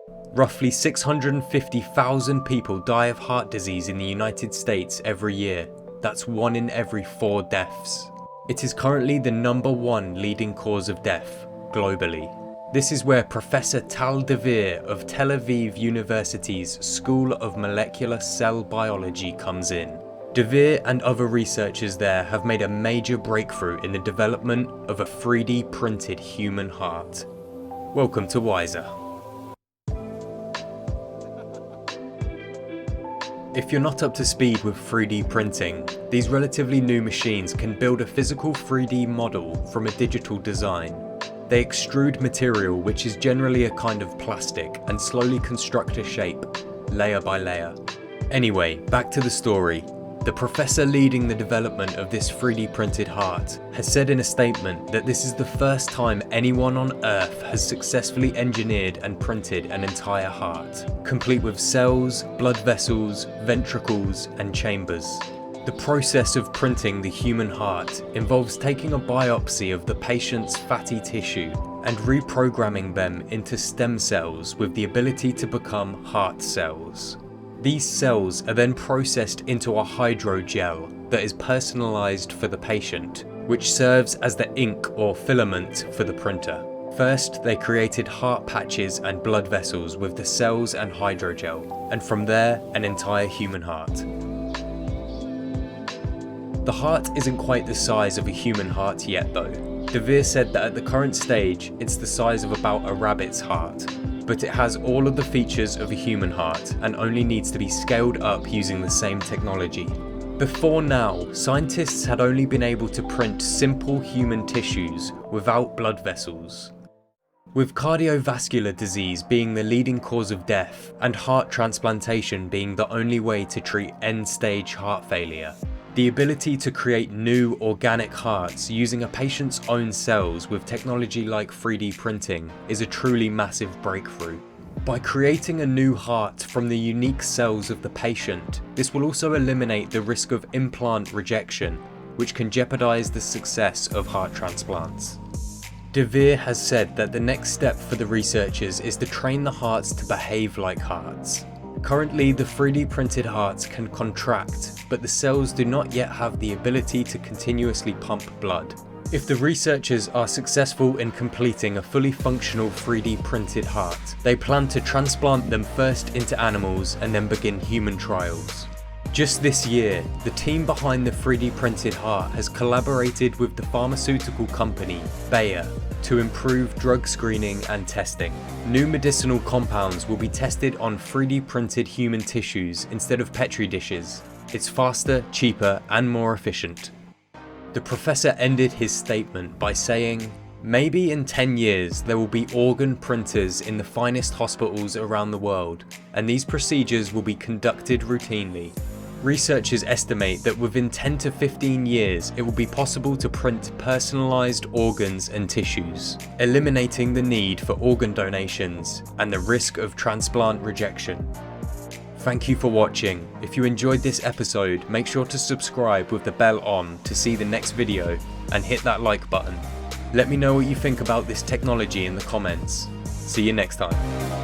Roughly 650,000 people die of heart disease in the United States every year. That's 1 in every 4 deaths. It is currently the #1 leading cause of death globally. This is where Professor Tal Devere of Tel Aviv University's School of Molecular Cell Biology comes in. Devere and other researchers there have made a major breakthrough in the development of a 3D printed human heart. Welcome to Wiser. If you're not up to speed with 3D printing, these relatively new machines can build a physical 3D model from a digital design. They extrude material, which is generally a kind of plastic, and slowly construct a shape, layer by layer. Anyway, back to the story. The professor leading the development of this 3D printed heart has said in a statement that this is the first time anyone on Earth has successfully engineered and printed an entire heart, complete with cells, blood vessels, ventricles, and chambers. The process of printing the human heart involves taking a biopsy of the patient's fatty tissue and reprogramming them into stem cells with the ability to become heart cells. These cells are then processed into a hydrogel that is personalized for the patient, which serves as the ink or filament for the printer. First, they created heart patches and blood vessels with the cells and hydrogel, and from there, an entire human heart. The heart isn't quite the size of a human heart yet though. Devere said that at the current stage, it's the size of about a rabbit's heart. But it has all of the features of a human heart and only needs to be scaled up using the same technology. Before now, scientists had only been able to print simple human tissues without blood vessels. With cardiovascular disease being the leading cause of death and heart transplantation being the only way to treat end-stage heart failure, the ability to create new organic hearts using a patient's own cells with technology like 3D printing is a truly massive breakthrough. By creating a new heart from the unique cells of the patient, this will also eliminate the risk of implant rejection, which can jeopardize the success of heart transplants. Devere has said that the next step for the researchers is to train the hearts to behave like hearts. Currently, the 3D printed hearts can contract, but the cells do not yet have the ability to continuously pump blood. If the researchers are successful in completing a fully functional 3D printed heart, they plan to transplant them first into animals and then begin human trials. Just this year, the team behind the 3D printed heart has collaborated with the pharmaceutical company Bayer to improve drug screening and testing. New medicinal compounds will be tested on 3D printed human tissues instead of petri dishes. It's faster, cheaper, and more efficient. The professor ended his statement by saying, "Maybe in 10 years there will be organ printers in the finest hospitals around the world, and these procedures will be conducted routinely. Researchers estimate that within 10 to 15 years it will be possible to print personalized organs and tissues, eliminating the need for organ donations and the risk of transplant rejection." Thank you for watching. If you enjoyed this episode, make sure to subscribe with the bell on to see the next video and hit that like button. Let me know what you think about this technology in the comments. See you next time.